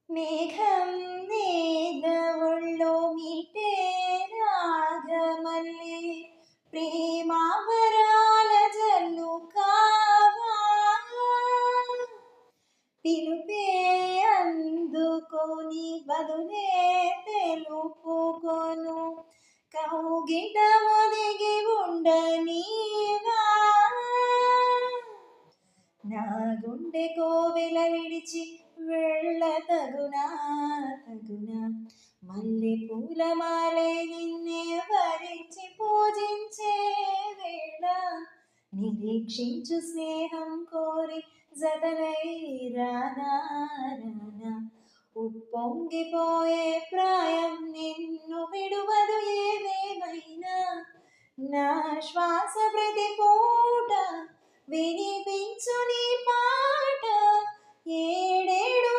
మేఘం నేదవొళ్ళో మీటే రాగమల్లే ప్రేమావరాల జల్లు కావా పిలుపే అందుకొని బదులే తెలుపుకొను కౌగిట ఒదిగి ఉండనీవా నా గుండె కోవెల విడిచి వెళ్ళ తగునా మల్లె పూల మాలే నిన్నే వరించి పూజించే వేళ నిరీక్షించు స్నేహం కోరి జతనై రానా ఉప్పొంగిపోయే ప్రాయం నిన్ను విడువదు ఏదేమైనా నా శ్వాస ప్రతి పూట వినిపించు నీ